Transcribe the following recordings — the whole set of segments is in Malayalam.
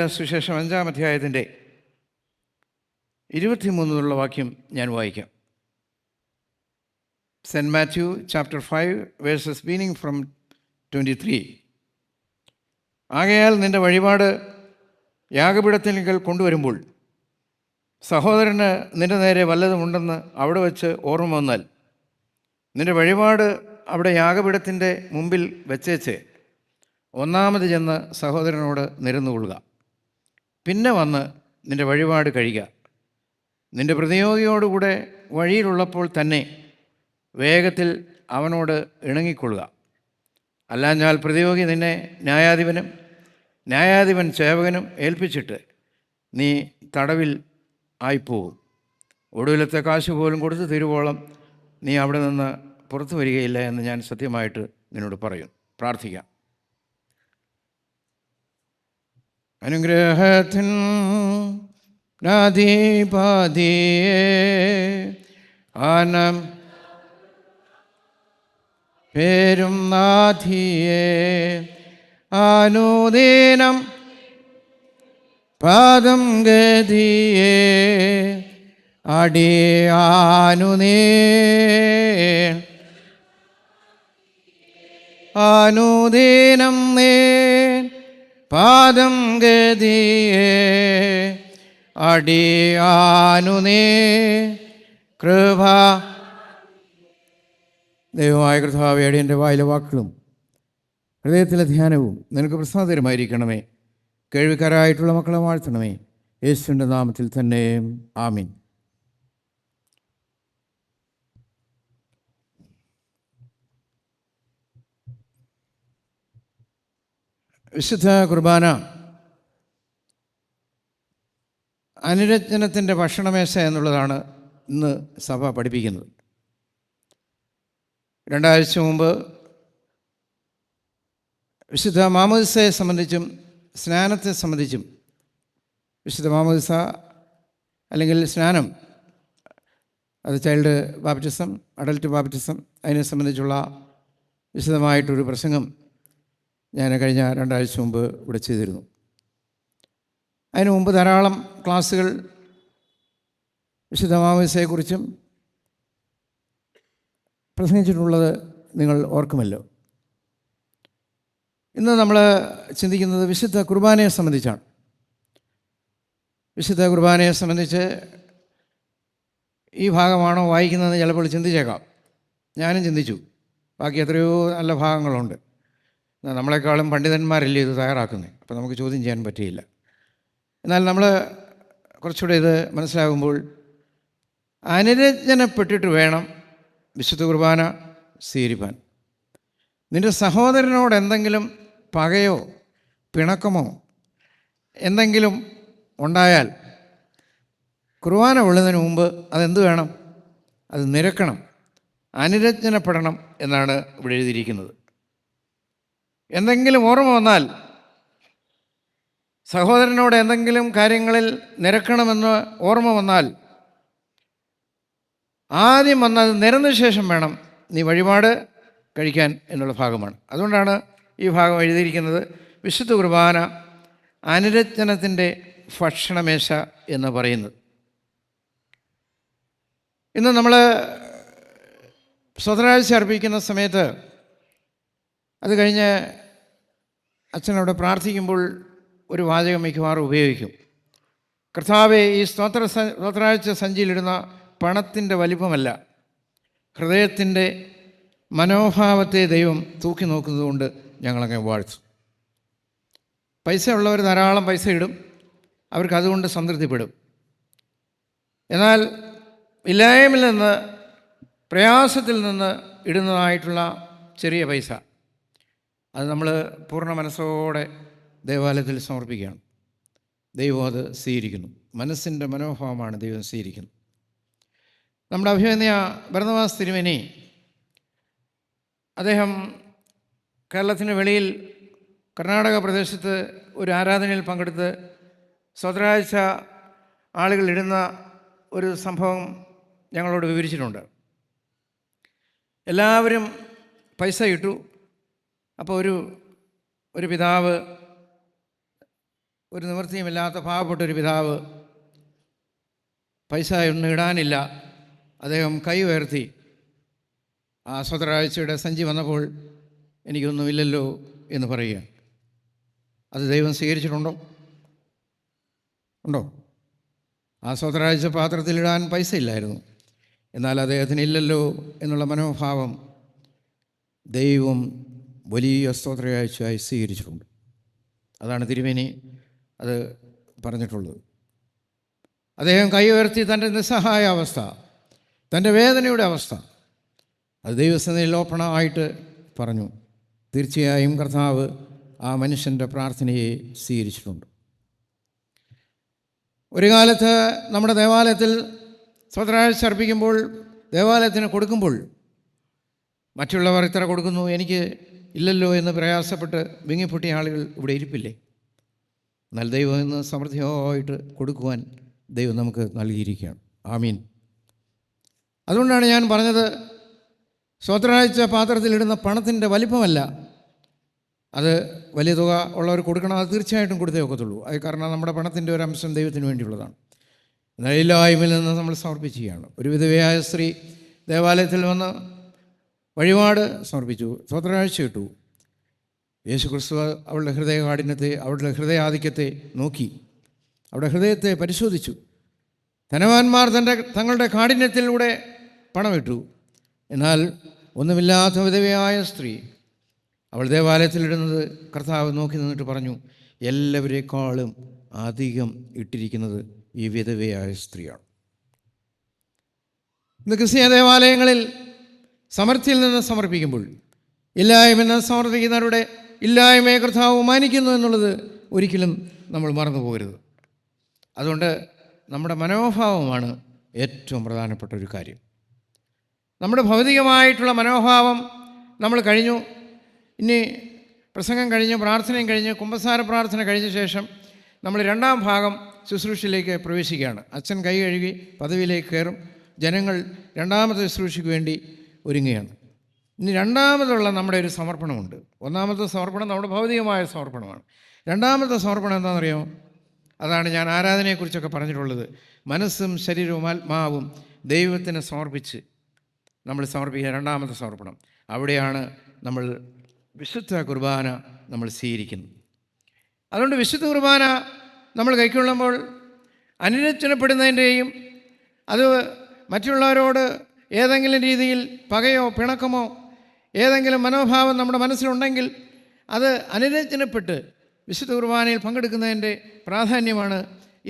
ചെയ്ത സുശേഷം 5-ാം അധ്യായത്തിൻ്റെ 23 വാക്യം ഞാൻ വായിക്കാം. Saint Matthew chapter 5 verses beginning from 23. ആകയാൽ നിൻ്റെ വഴിപാട് യാഗപീഠത്തിങ്കൽ കൊണ്ടുവരുമ്പോൾ സഹോദരന് നിൻ്റെ നേരെ വല്ലതുമുണ്ടെന്ന് അവിടെ വച്ച് ഓർമ്മ വന്നാൽ നിൻ്റെ വഴിപാട് അവിടെ യാഗപീഠത്തിൻ്റെ മുമ്പിൽ വെച്ചേച്ച് ഒന്നാമത് ചെന്ന് സഹോദരനോട് നിരന്നുകൊള്ളുക. പിന്നെ വന്ന് നിൻ്റെ വഴിപാട് കഴിയുക. നിൻ്റെ പ്രതിയോഗിയോടുകൂടെ വഴിയിലുള്ളപ്പോൾ തന്നെ വേഗത്തിൽ അവനോട് ഇണങ്ങിക്കൊള്ളുക. അല്ലാഞ്ഞാൽ പ്രതിയോഗി നിന്നെ ന്യായാധിപനും ന്യായാധിപൻ സേവകനും ഏൽപ്പിച്ചിട്ട് നീ തടവിൽ ആയിപ്പോവും. ഒടുവിലത്തെ കാശ് പോലും കൊടുത്ത് തീരുവോളം നീ അവിടെ നിന്ന് പുറത്തു വരികയില്ല എന്ന് ഞാൻ സത്യമായിട്ട് നിന്നോട് പറയും. പ്രാർത്ഥിക്കാം. അനുഗ്രഹത്തിൻ നാധിപതിയേ ആനം പേരും നാഥിയേ അനുദീനം പാദം ഗതിയേ അടിയാനുനീ അനുദീനം നേ പാദം ഗതിയേ അടിയാനുനീ കൃപ. ദൈവമായ കർത്താവേ, അടിയൻ്റെ വായിലെ വാക്കുകളും ഹൃദയത്തിലെ ധ്യാനവും നിനക്ക് പ്രസാദകരമായിരിക്കണമേ. കേൾവിക്കാരായിട്ടുള്ള മക്കളെ വാഴ്ത്തണമേ. യേശുവിൻ്റെ നാമത്തിൽ തന്നെ ആമീൻ. വിശുദ്ധ കുർബാന അനുരഞ്ജനത്തിൻ്റെ ഭക്ഷണമേശ എന്നുള്ളതാണ് ഇന്ന് സഭ പഠിപ്പിക്കുന്നത്. 2 ആഴ്ച മുമ്പ് വിശുദ്ധ മാമോദിസയെ സംബന്ധിച്ചും സ്നാനത്തെ സംബന്ധിച്ചും, വിശുദ്ധ മാമോദിസ അല്ലെങ്കിൽ സ്നാനം, അത് ചൈൽഡ് ബാപ്റ്റിസം, അഡൽട്ട് ബാപ്റ്റിസം, അതിനെ സംബന്ധിച്ചുള്ള വിശദമായിട്ടൊരു പ്രസംഗം ഞാൻ കഴിഞ്ഞ 2 ആഴ്ച മുമ്പ് ഇവിടെ ചെയ്തിരുന്നു. അതിനു മുമ്പ് ധാരാളം ക്ലാസ്സുകൾ വിശുദ്ധ മാമോദിസയെക്കുറിച്ചും പ്രസംഗിച്ചിട്ടുള്ളത് നിങ്ങൾ ഓർക്കുമല്ലോ. ഇന്ന് നമ്മൾ ചിന്തിക്കുന്നത് വിശുദ്ധ കുർബാനയെ സംബന്ധിച്ചാണ്. വിശുദ്ധ കുർബാനയെ സംബന്ധിച്ച് ഈ ഭാഗമാണോ വായിക്കുന്നതെന്ന് ചിലപ്പോൾ ചിന്തിച്ചേക്കാം. ഞാനും ചിന്തിച്ചു. ബാക്കി എത്രയോ നല്ല ഭാഗങ്ങളുണ്ട്. നമ്മളെക്കാളും പണ്ഡിതന്മാരല്ലേ ഇത് തയ്യാറാക്കുന്നത്. അപ്പോൾ നമുക്ക് ചോദ്യം ചെയ്യാൻ പറ്റിയില്ല. എന്നാൽ നമ്മൾ കുറച്ചുകൂടെ ഇത് മനസ്സിലാകുമ്പോൾ അനുരഞ്ജനപ്പെട്ടിട്ട് വേണം വിശുദ്ധ കുർബാന സ്വീകരിപ്പാൻ. നിൻ്റെ സഹോദരനോട് എന്തെങ്കിലും പകയോ പിണക്കമോ എന്തെങ്കിലും ഉണ്ടായാൽ കുർബാന കൊള്ളുന്നതിന് മുമ്പ് അതെന്ത് വേണം? അത് നിരക്കണം, അനുരഞ്ജനപ്പെടണം എന്നാണ് ഇവിടെ എഴുതിയിരിക്കുന്നത്. എന്തെങ്കിലും ഓർമ്മ വന്നാൽ, സഹോദരനോട് എന്തെങ്കിലും കാര്യങ്ങളിൽ നിരക്കണമെന്ന് ഓർമ്മ വന്നാൽ ആദ്യം വന്നത് നിരന്ന ശേഷം വേണം നീ വഴിപാട് കഴിക്കാൻ എന്നുള്ള ഭാഗമാണ്. അതുകൊണ്ടാണ് ഈ ഭാഗം എഴുതിയിരിക്കുന്നത് വിശുദ്ധ കുർബാന അനുരഞ്ജനത്തിൻ്റെ ഭക്ഷണമേശ എന്ന് പറയുന്നത്. ഇന്ന് നമ്മൾ സ്വതരാഴ്ച അർപ്പിക്കുന്ന സമയത്ത് അത് കഴിഞ്ഞ് അച്ഛനവിടെ പ്രാർത്ഥിക്കുമ്പോൾ ഒരു വാചകം മിക്കവാറും ഉപയോഗിക്കും. കർത്താവേ, ഈ സ്വതരാഴ്ച സഞ്ചിയിലിടുന്ന പണത്തിൻ്റെ വലിപ്പമല്ല, ഹൃദയത്തിൻ്റെ മനോഭാവത്തെ ദൈവം തൂക്കി നോക്കുന്നതുകൊണ്ട് ഞങ്ങളങ്ങനെ വാഴ്ത്തും. പൈസ ഉള്ളവർ ധാരാളം പൈസ ഇടും, അവർക്ക് അതുകൊണ്ട് സംതൃപ്തിപ്പെടും. എന്നാൽ ഇല്ലായ്മയിൽ നിന്ന്, പ്രയാസത്തിൽ നിന്ന് ഇടുന്നതായിട്ടുള്ള ചെറിയ പൈസ, അത് നമ്മൾ പൂർണ്ണ മനസ്സോടെ ദേവാലയത്തിൽ സമർപ്പിക്കുകയാണ്. ദൈവം അത് സ്വീകരിക്കുന്നു. മനസ്സിൻ്റെ മനോഭാവമാണ് ദൈവം സ്വീകരിക്കുന്നത്. നമ്മുടെ അഭിമന്യ ഭരണവാസ് തിരുമേനി, അദ്ദേഹം കേരളത്തിന് വെളിയിൽ കർണാടക പ്രദേശത്ത് ഒരു ആരാധനയിൽ പങ്കെടുത്ത് സ്വതരാഴ്ച ആളുകൾ ഇടുന്ന ഒരു സംഭവം ഞങ്ങളോട് വിവരിച്ചിട്ടുണ്ട്. എല്ലാവരും പൈസ ഇട്ടു. അപ്പോൾ ഒരു പിതാവ് ഒരു നിവൃത്തിയുമില്ലാത്ത പാവപ്പെട്ടൊരു പിതാവ്, പൈസ ഒന്നും ഇടാനില്ല. അദ്ദേഹം കൈ ഉയർത്തി ആ സ്വതരാഴ്ചയുടെ സഞ്ചി വന്നപ്പോൾ എനിക്കൊന്നുമില്ലല്ലോ എന്ന് പറയുക. അത് ദൈവം സ്വീകരിച്ചിട്ടുണ്ടോ? ഉണ്ടോ? ആ സ്വതരാഴ്ച പാത്രത്തിലിടാൻ പൈസ ഇല്ലായിരുന്നു, എന്നാൽ അദ്ദേഹത്തിന് ഇല്ലല്ലോ എന്നുള്ള മനോഭാവം ദൈവം വലിയ സ്തോത്രയാഴ്ചയായി സ്വീകരിച്ചിട്ടുണ്ട്. അതാണ് തിരുമേനി അത് പറഞ്ഞിട്ടുള്ളത്. അദ്ദേഹം കൈ ഉയർത്തി തൻ്റെ നിസ്സഹായ അവസ്ഥ, തൻ്റെ വേദനയുടെ അവസ്ഥ അത് ദൈവസന്നിധിയിൽ ഓപ്പണായിട്ട് പറഞ്ഞു. തീർച്ചയായും കർത്താവ് ആ മനുഷ്യൻ്റെ പ്രാർത്ഥനയെ സ്വീകരിച്ചിട്ടുണ്ട്. ഒരു കാലത്ത് നമ്മുടെ ദേവാലയത്തിൽ സ്വതരാഴ്ച അർപ്പിക്കുമ്പോൾ, ദേവാലയത്തിന് കൊടുക്കുമ്പോൾ മറ്റുള്ളവർ ഇത്ര കൊടുക്കുന്നു, എനിക്ക് ഇല്ലല്ലോ എന്ന് പ്രയാസപ്പെട്ട് വിങ്ങിപ്പൊട്ടിയ ആളുകൾ ഇവിടെ ഇരിപ്പില്ലേ? എന്നാൽ ദൈവം ഇന്ന് സമൃദ്ധിയായിട്ട് കൊടുക്കുവാൻ ദൈവം നമുക്ക് നൽകിയിരിക്കുകയാണ്. ആമീൻ. അതുകൊണ്ടാണ് ഞാൻ പറഞ്ഞത്, സ്വതരാഴ്ച പാത്രത്തിലിടുന്ന പണത്തിൻ്റെ വലിപ്പമല്ല അത് വലിയ തുക ഉള്ളവർ കൊടുക്കണം, അത് തീർച്ചയായിട്ടും കൊടുത്തേ ഒക്കത്തുള്ളൂ. അത് കാരണം നമ്മുടെ പണത്തിൻ്റെ ഒരു അംശം ദൈവത്തിന് വേണ്ടിയുള്ളതാണ്. എന്നാൽ ഇല്ലായ്മയിൽ നിന്ന് നമ്മൾ സമർപ്പിക്കുകയാണ്. ഒരു വിധവയായ സ്ത്രീ ദേവാലയത്തിൽ വന്ന് വഴിപാട് സമർപ്പിച്ചു, സ്വതരാഴ്ച ഇട്ടു. യേശുക്രിസ്തു അവളുടെ ഹൃദയകാഠിന്യത്തെ, അവളുടെ ഹൃദയാധിക്യത്തെ നോക്കി, അവളുടെ ഹൃദയത്തെ പരിശോധിച്ചു. ധനവാന്മാർ തങ്ങളുടെ കാഠിന്യത്തിലൂടെ പണമിട്ടു, എന്നാൽ ഒന്നുമില്ലാത്ത വിധവയായ സ്ത്രീ അവൾ ദേവാലയത്തിലിടുന്നത് കർത്താവ് നോക്കി നിന്നിട്ട് പറഞ്ഞു, എല്ലാവരേക്കാളും അധികം ഇട്ടിരിക്കുന്നത് ഈ വിധവയായ സ്ത്രീയാണ്. ഇന്ന് ക്രിസ്തീയ ദേവാലയങ്ങളിൽ സമൃദ്ധിയിൽ നിന്ന് സമർപ്പിക്കുമ്പോൾ ഇല്ലായ്മയിൽ നിന്ന് സമർപ്പിക്കുന്നവരുടെ ഇല്ലായ്മയെ കർത്താവ് മാനിക്കുന്നു എന്നുള്ളത് ഒരിക്കലും നമ്മൾ മറന്നു പോകരുത്. അതുകൊണ്ട് നമ്മുടെ മനോഭാവമാണ് ഏറ്റവും പ്രധാനപ്പെട്ട ഒരു കാര്യം. നമ്മുടെ ഭൗതികമായിട്ടുള്ള മനോഭാവം നമ്മൾ കഴിഞ്ഞു. ഇനി പ്രസംഗം കഴിഞ്ഞ്, പ്രാർത്ഥനയും കഴിഞ്ഞ്, കുമ്പസാര പ്രാർത്ഥന കഴിഞ്ഞ ശേഷം നമ്മൾ രണ്ടാം ഭാഗം ശുശ്രൂഷയിലേക്ക് പ്രവേശിക്കുകയാണ്. അച്ഛൻ കൈ കഴുകി പദവിയിലേക്ക് കയറും. ജനങ്ങൾ രണ്ടാമത്തെ ശുശ്രൂഷയ്ക്ക് വേണ്ടി ഒരുങ്ങുകയാണ്. ഇനി രണ്ടാമതുള്ള നമ്മുടെ ഒരു സമർപ്പണമുണ്ട്. ഒന്നാമത്തെ സമർപ്പണം നമ്മുടെ ഭൗതികമായ സമർപ്പണമാണ്. രണ്ടാമത്തെ സമർപ്പണം എന്താണെന്നറിയാമോ? അതാണ് ഞാൻ ആരാധനയെക്കുറിച്ചൊക്കെ പറഞ്ഞിട്ടുള്ളത്. മനസ്സും ശരീരവും ആത്മാവും ദൈവത്തിന് സമർപ്പിച്ച് നമ്മൾ സമർപ്പിക്കുക രണ്ടാമത്തെ സമർപ്പണം. അവിടെയാണ് നമ്മൾ വിശുദ്ധ കുർബാന നമ്മൾ സ്വീകരിക്കുന്നത്. അതുകൊണ്ട് വിശുദ്ധ കുർബാന നമ്മൾ കൈക്കൊള്ളുമ്പോൾ അനുരഞ്ജനപ്പെടുന്നതിൻ്റെയും അത് മറ്റുള്ളവരോട് ഏതെങ്കിലും രീതിയിൽ പകയോ പിണക്കമോ ഏതെങ്കിലും മനോഭാവം നമ്മുടെ മനസ്സിലുണ്ടെങ്കിൽ അത് അനുരഞ്ജനപ്പെട്ട് വിശുദ്ധ കുർബാനയിൽ പങ്കെടുക്കുന്നതിൻ്റെ പ്രാധാന്യമാണ്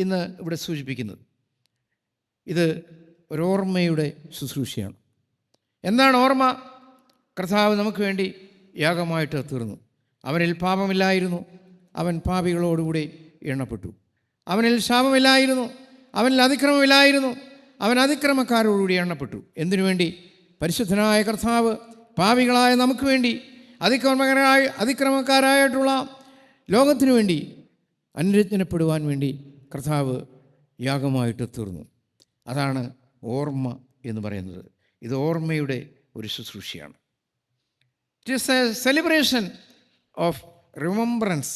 ഇന്ന് ഇവിടെ സൂചിപ്പിക്കുന്നത്. ഇത് ഒരു ഓർമ്മയുടെ ശുശ്രൂഷയാണ്. എന്താണ് ഓർമ്മ? കർത്താവ് നമുക്ക് വേണ്ടി യാഗമായിട്ട് തീർന്നു. അവനിൽ പാപമില്ലായിരുന്നു, അവൻ പാപികളോടുകൂടി എണ്ണപ്പെട്ടു. അവനിൽ ശാപമില്ലായിരുന്നു, അവനിൽ അതിക്രമമില്ലായിരുന്നു, അവൻ അതിക്രമക്കാരോടുകൂടി എണ്ണപ്പെട്ടു. എന്തിനു വേണ്ടി? പരിശുദ്ധനായ കർത്താവ് പാപികളായ നമുക്ക് വേണ്ടി, അതിക്രമക്കാരായിട്ടുള്ള ലോകത്തിനു വേണ്ടി അനുരഞ്ജനപ്പെടുവാൻ വേണ്ടി കർത്താവ് യാഗമായിട്ട് തീർന്നു. അതാണ് ഓർമ്മ എന്ന് പറയുന്നത്. ഇത് ഓർമ്മയുടെ ഒരു ശുശ്രൂഷയാണ്. It is a celebration of remembrance.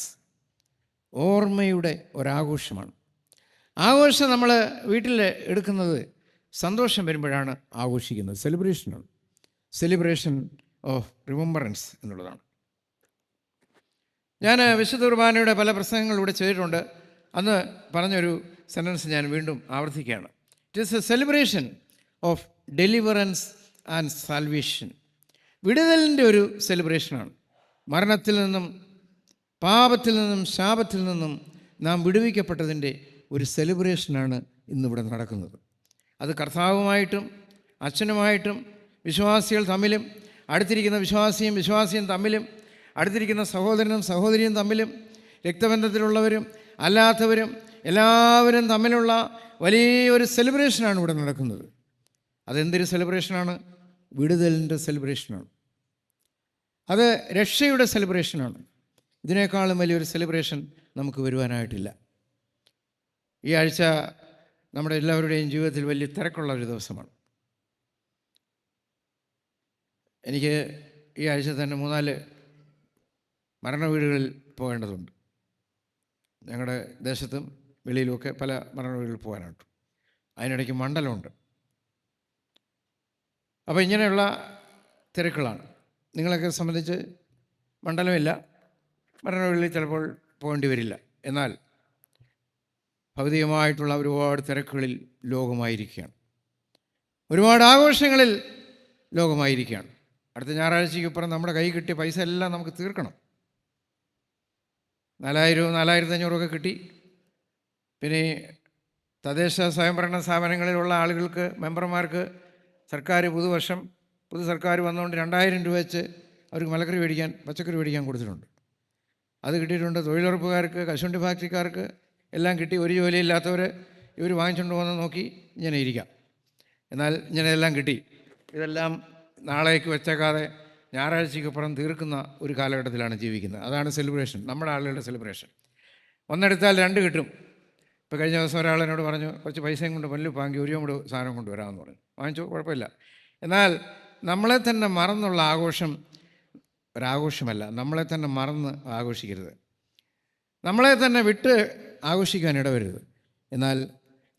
ഓർമ്മയുടെ ഒരാഘോഷമാണ്. ആഘോഷം നമ്മൾ വീട്ടിൽ എടുക്കുന്നത് സന്തോഷം വരുമ്പോഴാണ് ആഘോഷിക്കുന്നത്. സെലിബ്രേഷനാണ്. സെലിബ്രേഷൻ ഓഫ് റിമംബറൻസ് എന്നുള്ളതാണ്. ഞാൻ വിശുദ്ധ കുർബാനയുടെ പല പ്രസംഗങ്ങൾ ഇവിടെ ചെയ്തിട്ടുണ്ട്. അന്ന് പറഞ്ഞൊരു സെൻറ്റൻസ് ഞാൻ വീണ്ടും ആവർത്തിക്കുകയാണ്. It is a celebration of deliverance and salvation. വിടുതലിൻ്റെ ഒരു സെലിബ്രേഷനാണ്. മരണത്തിൽ നിന്നും, പാപത്തിൽ നിന്നും, ശാപത്തിൽ നിന്നും നാം വിടുവിക്കപ്പെട്ടതിൻ്റെ ഒരു സെലിബ്രേഷനാണ് ഇന്നിവിടെ നടക്കുന്നത്. അത് കർത്താവുമായിട്ടും അച്ഛനുമായിട്ടും വിശ്വാസികൾ തമ്മിലും, അടുത്തിരിക്കുന്ന വിശ്വാസിയും തമ്മിലും, അടുത്തിരിക്കുന്ന സഹോദരനും സഹോദരിയും തമ്മിലും, രക്തബന്ധത്തിലുള്ളവരും അല്ലാത്തവരും എല്ലാവരും തമ്മിലുള്ള വലിയൊരു സെലിബ്രേഷനാണ് ഇവിടെ നടക്കുന്നത്. അതെന്തൊരു സെലിബ്രേഷനാണ്? വിടുതലിൻ്റെ സെലിബ്രേഷനാണ്. അത് രക്ഷയുടെ സെലിബ്രേഷനാണ്. ഇതിനേക്കാളും വലിയൊരു സെലിബ്രേഷൻ നമുക്ക് വരുവാനായിട്ടില്ല. ഈ ആഴ്ച നമ്മുടെ എല്ലാവരുടെയും ജീവിതത്തിൽ വലിയ തിരക്കുള്ള ഒരു ദിവസമാണ്. എനിക്ക് ഈ ആഴ്ച തന്നെ 3-4 മരണ വീടുകളിൽ പോകേണ്ടതുണ്ട്. ഞങ്ങളുടെ ദേശത്തും വെളിയിലുമൊക്കെ പല മരണവീടുകളിൽ പോകാനായിട്ട്. അതിനിടയ്ക്ക് മണ്ഡലമുണ്ട്. അപ്പോൾ ഇങ്ങനെയുള്ള തിരക്കുകളാണ്. നിങ്ങളൊക്കെ സംബന്ധിച്ച് മണ്ഡലമില്ല, മരണവീടുകളിൽ ചിലപ്പോൾ പോകേണ്ടി വരില്ല. എന്നാൽ ഭൗതികമായിട്ടുള്ള ഒരുപാട് തിരക്കുകളിൽ ലോകമായിരിക്കുകയാണ്, ഒരുപാട് ആഘോഷങ്ങളിൽ ലോകമായിരിക്കുകയാണ്. അടുത്ത ഞായറാഴ്ചയ്ക്കിപ്പുറം നമ്മുടെ കൈ കിട്ടിയ പൈസ എല്ലാം നമുക്ക് തീർക്കണം. 4000 4500 കിട്ടി. പിന്നെ തദ്ദേശ സ്വയംഭരണ സ്ഥാപനങ്ങളിലുള്ള ആളുകൾക്ക്, മെമ്പർമാർക്ക് സർക്കാർ പുതു സർക്കാർ വന്നുകൊണ്ട് 2000 രൂപ വെച്ച് അവർക്ക് മലക്കറി മേടിക്കാൻ, പച്ചക്കറി മേടിക്കാൻ കൊടുത്തിട്ടുണ്ട്. അത് കിട്ടിയിട്ടുണ്ട്. തൊഴിലുറപ്പുകാർക്ക്, കശുവണ്ടി ഫാക്ടറിക്കാർക്ക് എല്ലാം കിട്ടി. ഒരു ജോലിയില്ലാത്തവർ ഇവർ വാങ്ങിച്ചുകൊണ്ട് പോകുന്ന നോക്കി ഇങ്ങനെ ഇരിക്കാം. എന്നാൽ ഇങ്ങനെയെല്ലാം കിട്ടി. ഇതെല്ലാം നാളേക്ക് വെച്ചേക്കാതെ ഞായറാഴ്ചയ്ക്കപ്പുറം തീർക്കുന്ന ഒരു കാലഘട്ടത്തിലാണ് ജീവിക്കുന്നത്. അതാണ് സെലിബ്രേഷൻ, നമ്മുടെ ആളുകളുടെ സെലിബ്രേഷൻ. ഒന്നെടുത്താൽ 2 കിട്ടും. ഇപ്പോൾ കഴിഞ്ഞ ദിവസം ഒരാളെന്നോട് പറഞ്ഞു, കുറച്ച് പൈസയും കൊണ്ട് പല്ല് പാങ്കി ഒരു കൂടെ സാധനം കൊണ്ടുവരാമെന്ന് പറഞ്ഞു. വാങ്ങിച്ചു, കുഴപ്പമില്ല. എന്നാൽ നമ്മളെ തന്നെ മറന്നുള്ള ആഘോഷം ഒരാഘോഷമല്ല. നമ്മളെ തന്നെ മറന്ന് ആഘോഷിക്കരുത്, നമ്മളെ തന്നെ വിട്ട് ആഘോഷിക്കാൻ ഇടവരുത്. എന്നാൽ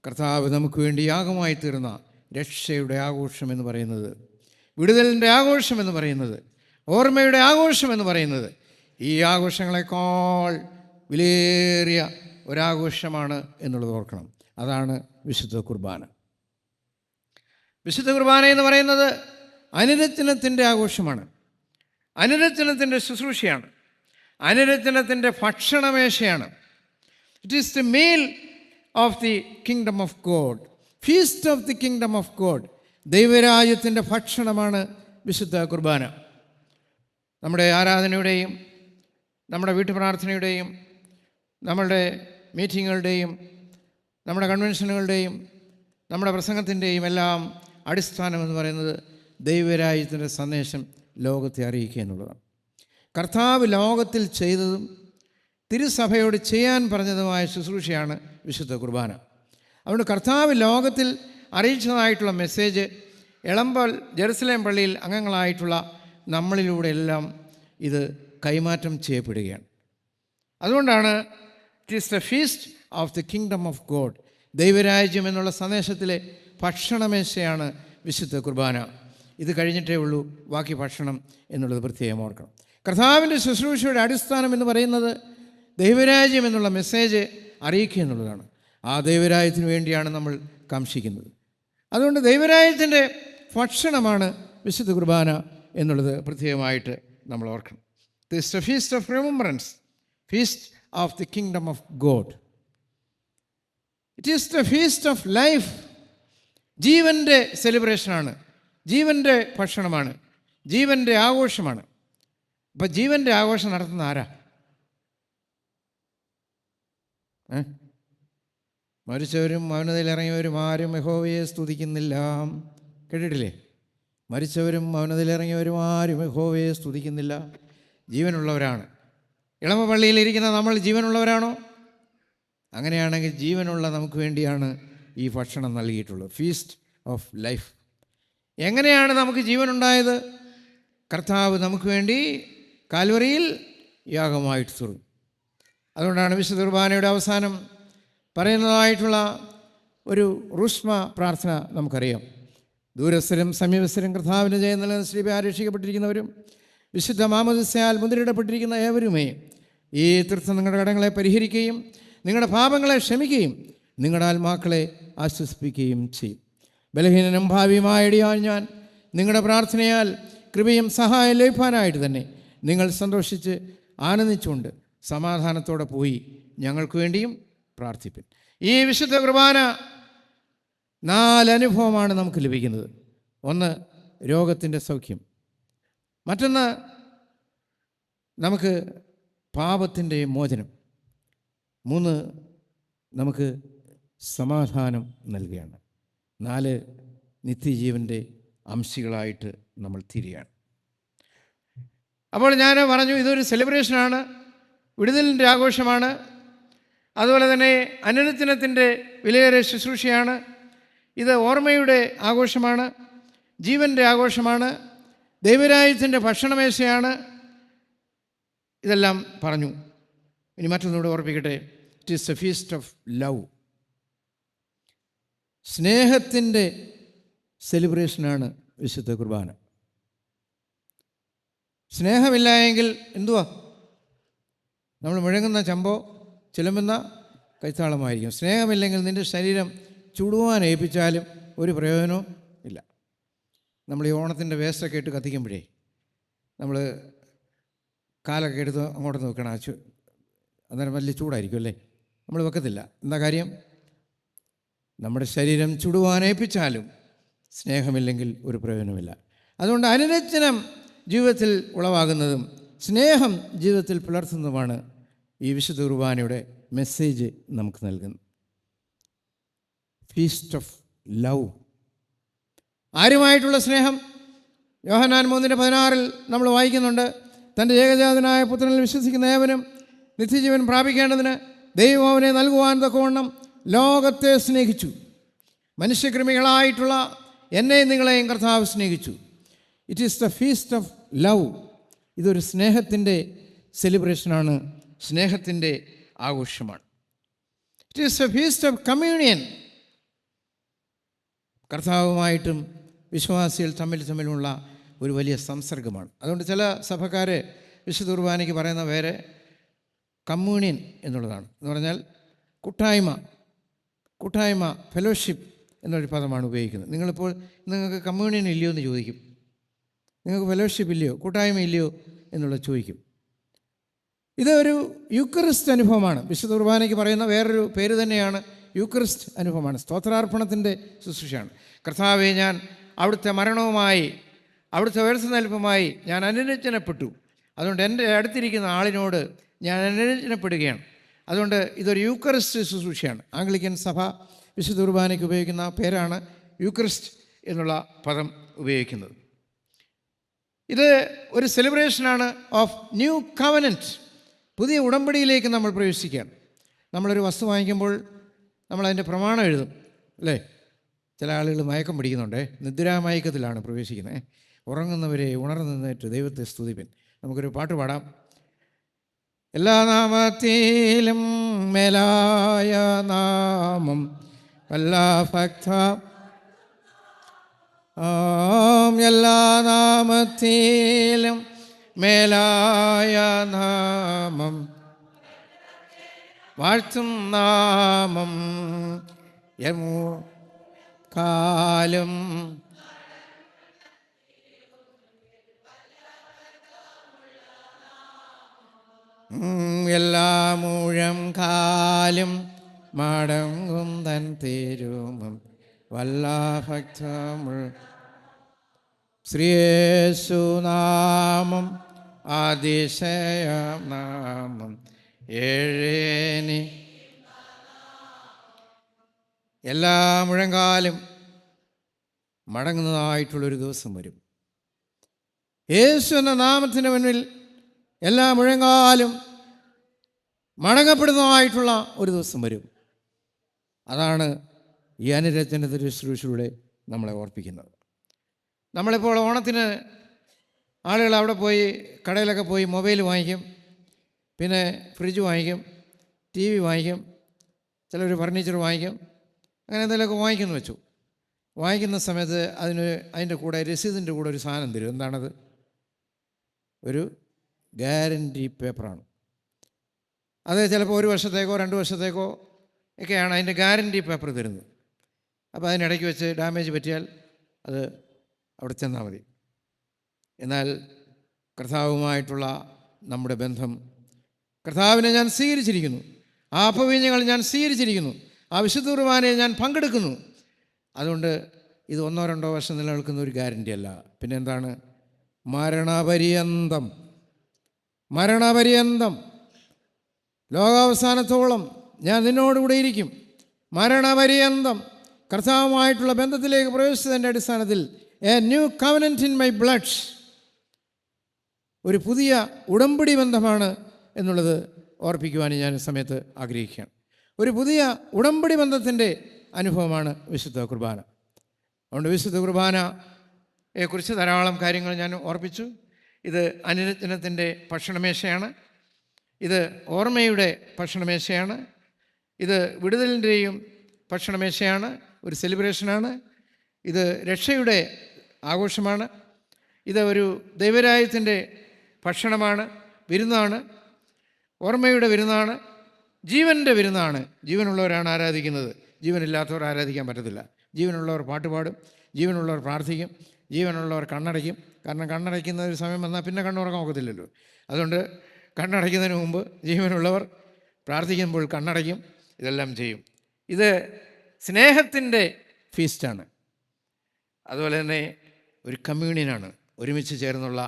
കർത്താവ് നമുക്ക് വേണ്ടി യാഗമായി തീർന്ന രക്ഷയുടെ ആഘോഷം എന്ന് പറയുന്നത്, വിടുതലിൻ്റെ ആഘോഷം എന്ന് പറയുന്നത്, ഓർമ്മയുടെ ആഘോഷം എന്ന് പറയുന്നത്, ഈ ആഘോഷങ്ങളെക്കാൾ വിലയേറിയ ഒരാഘോഷമാണ് എന്നുള്ളത് ഓർക്കണം. അതാണ് വിശുദ്ധ കുർബാന. വിശുദ്ധ കുർബാന എന്ന് പറയുന്നത് അനുരഞ്ജനത്തിൻ്റെ ആഘോഷമാണ്, അനുരഞ്ജനത്തിൻ്റെ ശുശ്രൂഷയാണ്, അനുരഞ്ജനത്തിൻ്റെ ഭക്ഷണമേശയാണ്. It is the meal of the kingdom of God, feast of the kingdom of God. ദൈവരാജ്യത്തിൻ്റെ ഭക്ഷണമാണ് വിശുദ്ധ കുർബാന. നമ്മുടെ ആരാധനയുടെയും നമ്മുടെ വീട്ടുപ്രാർത്ഥനയുടെയും നമ്മളുടെ മീറ്റിങ്ങുകളുടെയും നമ്മുടെ കൺവെൻഷനുകളുടെയും നമ്മുടെ പ്രസംഗത്തിൻ്റെയും എല്ലാം അടിസ്ഥാനം എന്ന് പറയുന്നത് ദൈവരാജ്യത്തിൻ്റെ സന്ദേശം ലോകത്തെ അറിയിക്കുക എന്നുള്ളതാണ്. കർത്താവ് ലോകത്തിൽ ചെയ്തതും തിരുസഭയോട് ചെയ്യാൻ പറഞ്ഞതുമായ ശുശ്രൂഷയാണ് വിശുദ്ധ കുർബാന. അതുകൊണ്ട് കർത്താവ് ലോകത്തിൽ അറിയിച്ചതായിട്ടുള്ള മെസ്സേജ് എളമ്പൽ ജെറുസലേം പള്ളിയിൽ അംഗങ്ങളായിട്ടുള്ള നമ്മളിലൂടെ എല്ലാം ഇത് കൈമാറ്റം ചെയ്യപ്പെടുകയാണ്. അതുകൊണ്ടാണ് it is the feast of the kingdom of God. ദൈവരാജ്യം എന്നുള്ള സന്ദേശത്തിലെ ഭക്ഷണമേശയാണ് വിശുദ്ധ കുർബാന. ഇത് കഴിഞ്ഞിട്ടേ ഉള്ളൂ ബാക്കി ഭക്ഷണം എന്നുള്ളത് പ്രത്യേകം ഓർക്കണം. കർത്താവിൻ്റെ ശുശ്രൂഷയുടെ അടിസ്ഥാനം എന്ന് പറയുന്നത് ദൈവരാജ്യം എന്നുള്ള മെസ്സേജ് അറിയിക്കുക എന്നുള്ളതാണ്. ആ ദൈവരാജ്യത്തിന് വേണ്ടിയാണ് നമ്മൾ കാംക്ഷിക്കുന്നത്. അതുകൊണ്ട് ദൈവരാജ്യത്തിൻ്റെ ഭക്ഷണമാണ് വിശുദ്ധ കുർബാന എന്നുള്ളത് പ്രത്യേകമായിട്ട് നമ്മൾ ഓർക്കണം. This the feast of remembrance, feast of the kingdom of God. It is the feast of life. ജീവൻ്റെ സെലിബ്രേഷനാണ്, ജീവൻ്റെ ഭക്ഷണമാണ്, ജീവൻ്റെ ആഘോഷമാണ്. അപ്പം ജീവൻ്റെ ആഘോഷം നടത്തുന്ന ആരാ? മരിച്ചവരും മൗനതയിലിറങ്ങിയവരും ആരും യഹോവയെ സ്തുതിക്കുന്നില്ല. കേട്ടിട്ടില്ലേ? മരിച്ചവരും മൗനതയിലിറങ്ങിയവരും ആരും യഹോവയെ സ്തുതിക്കുന്നില്ല. ജീവനുള്ളവരാണ്. ഇളമ പള്ളിയിലിരിക്കുന്ന നമ്മൾ ജീവനുള്ളവരാണോ? അങ്ങനെയാണെങ്കിൽ ജീവനുള്ള നമുക്ക് വേണ്ടിയാണ് ഈ ഭക്ഷണം നൽകിയിട്ടുള്ളത്, ഫീസ്റ്റ് ഓഫ് ലൈഫ്. എങ്ങനെയാണ് നമുക്ക് ജീവനുണ്ടായത്? കർത്താവ് നമുക്ക് വേണ്ടി കാൽവറിയിൽ യാഗമായിട്ട് തീർന്നു. അതുകൊണ്ടാണ് വിശുദ്ധ കുർബാനയുടെ അവസാനം പറയുന്നതായിട്ടുള്ള ഒരു റുഷ്മ പ്രാർത്ഥന നമുക്കറിയാം. ദൂരസ്ഥരും സമീപസ്ഥരും കർത്താവിൻ്റെ ജയം നില ശ്രീബാ രക്ഷിക്കപ്പെട്ടിരിക്കുന്നവരും വിശുദ്ധ മാമോദിസയാൽ മുദ്രയിടപ്പെട്ടിരിക്കുന്ന ഏവരുമേ, ഈ തീർത്ഥം നിങ്ങളുടെ കടങ്ങളെ പരിഹരിക്കുകയും നിങ്ങളുടെ പാപങ്ങളെ ക്ഷമിക്കുകയും നിങ്ങളുടെ ആത്മാക്കളെ ആശ്വസിപ്പിക്കുകയും ചെയ്യും. ബലഹീനനും ഭാവിയുമായ ഇടിയാൻ ഞാൻ നിങ്ങളുടെ പ്രാർത്ഥനയാൽ കൃപയും സഹായം ലഭിക്കാനായിട്ട് തന്നെ നിങ്ങൾ സന്തോഷിച്ച് ആനന്ദിച്ചുകൊണ്ട് സമാധാനത്തോടെ പോയി ഞങ്ങൾക്ക് വേണ്ടിയും പ്രാർത്ഥിപ്പിൻ. ഈ വിശുദ്ധ കുർബാന 4 അനുഭവമാണ് നമുക്ക് ലഭിക്കുന്നത്. ഒന്ന്, രോഗത്തിൻ്റെ സൗഖ്യം. മറ്റൊന്ന്, നമുക്ക് പാപത്തിൻ്റെ മോചനം. 3, നമുക്ക് സമാധാനം നൽകുകയാണ്. 4, നിത്യജീവൻ്റെ അംശികളായിട്ട് നമ്മൾ തീരുകയാണ്. അപ്പോൾ ഞാൻ പറഞ്ഞു, ഇതൊരു സെലിബ്രേഷനാണ്, വിടുതലിൻ്റെ ആഘോഷമാണ്, അതുപോലെ തന്നെ അനുരഞ്ജനത്തിൻ്റെ വിലയേറിയ ശുശ്രൂഷയാണ്. ഇത് ഓർമ്മയുടെ ആഘോഷമാണ്, ജീവൻ്റെ ആഘോഷമാണ്, ദൈവരാജ്യത്തിൻ്റെ ഭക്ഷണമേശയാണ്. ഇതെല്ലാം പറഞ്ഞു. ഇനി മറ്റൊന്നുകൂടെ ഓർപ്പിക്കട്ടെ. It is a feast of love. സ്നേഹത്തിൻ്റെ സെലിബ്രേഷനാണ് വിശുദ്ധ കുർബാന. സ്നേഹമില്ല എങ്കിൽ എന്തുവാ? നമ്മൾ മുഴങ്ങുന്ന ചമ്പോ ചിലമ്പുന്ന കൈത്താളമായിരിക്കും. സ്നേഹമില്ലെങ്കിൽ നിൻ്റെ ശരീരം ചുടുവാൻ ഏൽപ്പിച്ചാലും ഒരു പ്രയോജനവും ഇല്ല. നമ്മൾ ഈ ഓണത്തിൻ്റെ വേസ്റ്റൊക്കെ ഇട്ട് കത്തിക്കുമ്പോഴേ നമ്മൾ കാലൊക്കെ എടുത്ത് അങ്ങോട്ട് നോക്കണം. അന്നേരം വലിയ ചൂടായിരിക്കും അല്ലേ, നമ്മൾ വെക്കത്തില്ല. എന്താ കാര്യം? നമ്മുടെ ശരീരം ചുടുവാൻ ഏൽപ്പിച്ചാലും സ്നേഹമില്ലെങ്കിൽ ഒരു പ്രയോജനമില്ല. അതുകൊണ്ട് അനുരഞ്ജനം ജീവിതത്തിൽ ഉളവാകുന്നതും സ്നേഹം ജീവിതത്തിൽ പുലർത്തുന്നതുമാണ് ഈ വിശുദ്ധ കുർബാനയുടെ മെസ്സേജ് നമുക്ക് നൽകുന്നത്. Feast of love. ആരുമായിട്ടുള്ള സ്നേഹം? യോഹന്നാൻ 3:16 നമ്മൾ വായിക്കുന്നുണ്ട്, തൻ്റെ ഏകജാതനായ പുത്രനിൽ വിശ്വസിക്കുന്ന ഏവനും നിത്യജീവൻ പ്രാപിക്കേണ്ടതിന് ദൈവം അവനെ നൽകുവാൻ തക്കവണ്ണം ലോകത്തെ സ്നേഹിച്ചു. മനുഷ്യകൃമികളായിട്ടുള്ള എന്നെയും നിങ്ങളെയും കർത്താവ് സ്നേഹിച്ചു. It is the feast of love. ഇതൊരു സ്നേഹത്തിൻ്റെ സെലിബ്രേഷനാണ്, സ്നേഹത്തിൻ്റെ ആഘോഷമാണ്. It is a feast of communion. കർത്താവുമായിട്ടും വിശ്വാസികൾ തമ്മിലുള്ള ഒരു വലിയ സംസർഗമാണ്. അതുകൊണ്ട് ചില സഭക്കാർ വിശുദ്ധ കുർബാനയ്ക്ക് പറയുന്ന പേര് കമ്മ്യൂണിയൻ എന്നുള്ളതാണ്. എന്ന് പറഞ്ഞാൽ കൂട്ടായ്മ, ഫെലോഷിപ്പ് എന്നൊരു പദമാണ് ഉപയോഗിക്കുന്നത്. നിങ്ങൾക്ക് കമ്മ്യൂണിയൻ ഇല്ലയോ എന്ന് ചോദിക്കും, നിങ്ങൾക്ക് ഫെലോഷിപ്പ് ഇല്ലയോ, കൂട്ടായ്മ ഇല്ലയോ എന്നുള്ളത് ചോദിക്കും. ഇതൊരു യൂക്കറിസ്റ്റ് അനുഭവമാണ്. വിശുദ്ധ കുർബാനയ്ക്ക് പറയുന്ന വേറൊരു പേര് തന്നെയാണ് യൂക്കറിസ്റ്റ് അനുഭവമാണ്. സ്തോത്രാർപ്പണത്തിൻ്റെ ശുശ്രൂഷയാണ്. കർത്താവെ, ഞാൻ അവിടുത്തെ മരണവുമായി അവിടുത്തെ ഉയർത്തെഴുന്നേൽപ്പുമായി ഞാൻ അനുരഞ്ജനപ്പെട്ടു. അതുകൊണ്ട് എൻ്റെ അടുത്തിരിക്കുന്ന ആളിനോട് ഞാൻ അനുരഞ്ജനപ്പെടുകയാണ്. അതുകൊണ്ട് ഇതൊരു യൂക്കറിസ്റ്റ് ശുശ്രൂഷയാണ്. ആംഗ്ലിക്കൻ സഭ വിശുദ്ധ കുർബാനയ്ക്ക് ഉപയോഗിക്കുന്ന പേരാണ് യൂക്കറിസ്റ്റ് എന്നുള്ള പദം ഉപയോഗിക്കുന്നത്. ഇത് ഒരു സെലിബ്രേഷനാണ് ഓഫ് ന്യൂ കവനൻറ്റ്. പുതിയ ഉടമ്പടിയിലേക്ക് നമ്മൾ പ്രവേശിക്കുകയാണ്. നമ്മളൊരു വസ്തു വാങ്ങിക്കുമ്പോൾ നമ്മളതിൻ്റെ പ്രമാണം എഴുതും അല്ലേ? ചില ആളുകൾ മയക്കം പിടിക്കുന്നുണ്ട്. നിദ്രാമയക്കത്തിലാണ് പ്രവേശിക്കുന്നത്. ഉറങ്ങുന്നവരെ ഉണർന്നിട്ട് ദൈവത്തെ സ്തുതിപ്പൻ. നമുക്കൊരു പാട്ട് പാടാം. എല്ലാ നാമത്തിലും മേലായ നാമം വല്ലഭക്ത, എല്ലാ നാമത്തിലും മേലായ നാമം വാഴ്ത്തും നാമം കാലും എല്ലാ മുഴം കാലും മടങ്ങും തൻ തിരുമും വല്ലഭക്തമുൾ ശ്രീയേശുനാമം അതിശയ നാമം ഏഴേനി. എല്ലാ മുഴങ്കാലും മടങ്ങുന്നതായിട്ടുള്ളൊരു ദിവസം വരും. യേശു എന്ന നാമത്തിൻ്റെ മുന്നിൽ എല്ലാ മുഴങ്കാലും മടങ്ങപ്പെടുന്നതായിട്ടുള്ള ഒരു ദിവസം വരും. അതാണ് ഈ അനുരഞ്ജനത്തിൻ്റെ ശുശ്രൂഷയിലൂടെ നമ്മളെ ഓർപ്പിക്കുന്നത്. നമ്മളിപ്പോൾ ഓണത്തിന് ആളുകൾ അവിടെ പോയി കടയിലൊക്കെ പോയി മൊബൈൽ വാങ്ങിക്കും, പിന്നെ ഫ്രിഡ്ജ് വാങ്ങിക്കും, ടി വി വാങ്ങിക്കും, ചിലർ ഫർണിച്ചർ വാങ്ങിക്കും, അങ്ങനെ എന്തെങ്കിലുമൊക്കെ വാങ്ങിക്കുന്നു വെച്ചു. വാങ്ങിക്കുന്ന സമയത്ത് അതിൻ്റെ കൂടെ രസീതിൻ്റെ കൂടെ ഒരു സാധനം തരും. എന്താണത്? ഒരു ഗ്യാരൻറ്റി പേപ്പറാണ്. അത് ചിലപ്പോൾ 1 വർഷത്തേക്കോ 2 വർഷത്തേക്കോ ഒക്കെയാണ് അതിൻ്റെ ഗ്യാരൻറ്റി പേപ്പർ തരുന്നത്. അപ്പോൾ അതിനിടയ്ക്ക് വെച്ച് ഡാമേജ് പറ്റിയാൽ അത് അവിടെ ചെന്നാൽ മതി. എന്നാൽ കർത്താവുമായിട്ടുള്ള നമ്മുടെ ബന്ധം, കർത്താവിനെ ഞാൻ സ്വീകരിച്ചിരിക്കുന്നു, ആ അപവീഞ്ഞങ്ങൾ ഞാൻ സ്വീകരിച്ചിരിക്കുന്നു, ആ വിശുദ്ധ കുർബാനയിൽ ഞാൻ പങ്കെടുക്കുന്നു. അതുകൊണ്ട് ഇത് 1-2 വർഷം നിലനിൽക്കുന്ന ഒരു ഗ്യാരൻറ്റി അല്ല. പിന്നെ എന്താണ്? മരണപര്യന്തം ലോകാവസാനത്തോളം ഞാൻ നിന്നോടുകൂടെ ഇരിക്കും. മരണപര്യന്തം കർത്താവുമായിട്ടുള്ള ബന്ധത്തിലേക്ക് പ്രവേശിച്ചതിൻ്റെ അടിസ്ഥാനത്തിൽ A new covenant in my bloods, ഒരു പുതിയ ഉടമ്പടി ബന്ധമാണ് എന്നുള്ളത് ഓർപ്പിക്കുവാൻ ഞാൻ സമയത്ത് ആഗ്രഹിക്കുകയാണ്. ഒരു പുതിയ ഉടമ്പടി ബന്ധത്തിൻ്റെ അനുഭവമാണ് വിശുദ്ധ കുർബാന. അതുകൊണ്ട് വിശുദ്ധ കുർബാനയെക്കുറിച്ച് ധാരാളം കാര്യങ്ങൾ ഞാൻ ഓർപ്പിച്ചു. ഇത് അനുരഞ്ജനത്തിൻ്റെ ഭക്ഷണമേശയാണ്, ഇത് ഓർമ്മയുടെ ഭക്ഷണമേശയാണ്, ഇത് വിടുതലിൻ്റെയും ഭക്ഷണമേശയാണ്, ഒരു സെലിബ്രേഷനാണ്. ഇത് രക്ഷയുടെ ആഘോഷമാണ്. ഇത് ഒരു ദൈവരാജ്യത്തിൻ്റെ ഭക്ഷണമാണ്, വിരുന്നാണ്, ഓർമ്മയുടെ വിരുന്നാണ്, ജീവൻ്റെ വിരുന്നാണ്. ജീവനുള്ളവരാണ് ആരാധിക്കുന്നത്, ജീവനില്ലാത്തവർ ആരാധിക്കാൻ പറ്റത്തില്ല. ജീവനുള്ളവർ പാട്ടുപാടും, ജീവനുള്ളവർ പ്രാർത്ഥിക്കും, ജീവനുള്ളവർ കണ്ണടയ്ക്കും. കാരണം കണ്ണടയ്ക്കുന്ന ഒരു സമയം വന്നാൽ പിന്നെ കണ്ണുറക്കം ഒക്കത്തില്ലല്ലോ. അതുകൊണ്ട് കണ്ണടയ്ക്കുന്നതിന് മുമ്പ് ജീവനുള്ളവർ പ്രാർത്ഥിക്കുമ്പോൾ കണ്ണടയ്ക്കും, ഇതെല്ലാം ചെയ്യും. ഇത് സ്നേഹത്തിൻ്റെ ഫീസ്റ്റാണ്. അതുപോലെ തന്നെ ഒരു കമ്മ്യൂണിയനാണ്, ഒരുമിച്ച് ചേർന്നുള്ള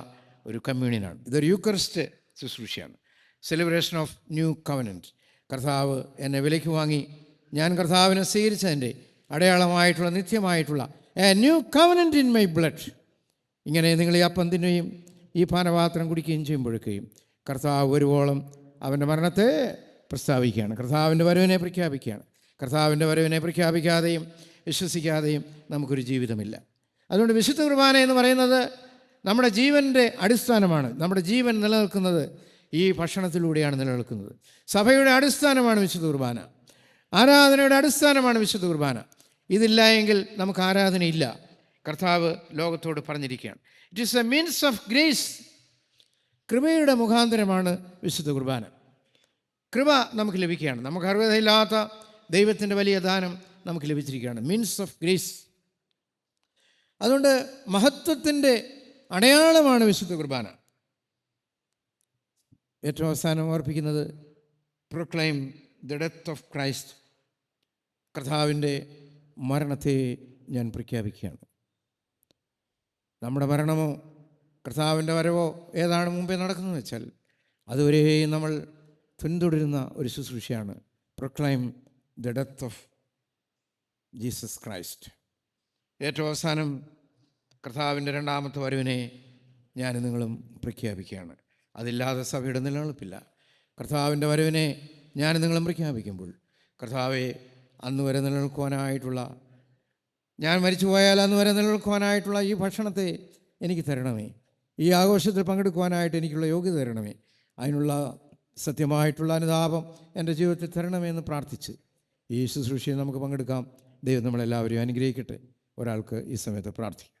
ഒരു കമ്മ്യൂണിയനാണ്. ഇതൊരു യൂക്കറിസ്റ്റ് ശുശ്രൂഷയാണ്, സെലിബ്രേഷൻ ഓഫ് ന്യൂ കവനൻറ്റ്. കർത്താവ് എന്നെ വിലയ്ക്ക് വാങ്ങി, ഞാൻ കർത്താവിനെ സ്വീകരിച്ചതിൻ്റെ അടയാളമായിട്ടുള്ള നിത്യമായിട്ടുള്ള a new covenant in my blood. ഇങ്ങനെ നിങ്ങൾ ഈ അപ്പം തിന്നുകയും ഈ പാനപാത്രം കുടിക്കുകയും ചെയ്യുമ്പോഴൊക്കെയും കർത്താവ് വരുവോളം അവൻ്റെ മരണത്തെ പ്രസ്താവിക്കുകയാണ്, കർത്താവിൻ്റെ വരവിനെ പ്രഖ്യാപിക്കുകയാണ്. കർത്താവിൻ്റെ വരവിനെ പ്രഖ്യാപിക്കാതെയും വിശ്വസിക്കാതെയും നമുക്കൊരു ജീവിതമില്ല. അതുകൊണ്ട് വിശുദ്ധ കുർബാന എന്ന് പറയുന്നത് നമ്മുടെ ജീവൻ്റെ അടിസ്ഥാനമാണ്. നമ്മുടെ ജീവൻ നിലനിൽക്കുന്നത് ഈ ഭക്ഷണത്തിലൂടെയാണ് നിലനിൽക്കുന്നത്. സഭയുടെ അടിസ്ഥാനമാണ് വിശുദ്ധ കുർബാന, ആരാധനയുടെ അടിസ്ഥാനമാണ് വിശുദ്ധ കുർബാന. ഇതില്ല എങ്കിൽ നമുക്ക് ആരാധനയില്ല. കർത്താവ് ലോകത്തോട് പറഞ്ഞിരിക്കുകയാണ്, it is A means of grace. കൃപയുടെ മുഖാന്തരമാണ് വിശുദ്ധ കുർബാന. കൃപ നമുക്ക് ലഭിക്കുകയാണ്, നമുക്ക് അർഹതയില്ലാത്ത ദൈവത്തിൻ്റെ വലിയ ദാനം നമുക്ക് ലഭിച്ചിരിക്കുകയാണ്, മീൻസ് ഓഫ് ഗ്രേസ്. അതുകൊണ്ട് മഹത്വത്തിൻ്റെ അടയാളമാണ് വിശുദ്ധ കുർബാന. ഏറ്റവും അവസാനം ഓർപ്പിക്കുന്നത് proclaim the death of Christ. കർത്താവിൻ്റെ മരണത്തെ ഞാൻ പ്രഖ്യാപിക്കുകയാണ്. നമ്മുടെ മരണമോ കർത്താവിൻ്റെ വരവോ ഏതാണ് മുമ്പേ നടക്കുന്നതെന്ന് വെച്ചാൽ അതുവരെയും നമ്മൾ പിന്തുടരുന്ന ഒരു ശുശ്രൂഷയാണ് proclaim the death of Jesus Christ. ഏറ്റവും അവസാനം കർത്താവിൻ്റെ രണ്ടാമത്തെ വരവിനെ ഞാൻ നിങ്ങളും പ്രഖ്യാപിക്കുകയാണ്. അതില്ലാതെ സഭയുടെ നിലനിൽപ്പില്ല. കർത്താവിൻ്റെ വരവിനെ ഞാൻ നിങ്ങളും പ്രഖ്യാപിക്കുമ്പോൾ കർത്താവെ അന്ന് വരെ നിലനിൽക്കുവാനായിട്ടുള്ള, ഞാൻ മരിച്ചു പോയാൽ അന്ന് വരെ നിലനിൽക്കുവാനായിട്ടുള്ള ഈ ഭക്ഷണത്തെ എനിക്ക് തരണമേ, ഈ ആഘോഷത്തിൽ പങ്കെടുക്കുവാനായിട്ട് എനിക്കുള്ള യോഗ്യത തരണമേ, അതിനുള്ള സത്യമായിട്ടുള്ള അനുതാപം എൻ്റെ ജീവിതത്തിൽ തരണമേ എന്ന് പ്രാർത്ഥിച്ച് ഈ ശുശ്രൂഷയിൽ നമുക്ക് പങ്കെടുക്കാം. ദൈവം നമ്മളെല്ലാവരെയും അനുഗ്രഹിക്കട്ടെ. ഒരാൾക്ക് ഈ സമയത്ത് പ്രാർത്ഥിക്കാം.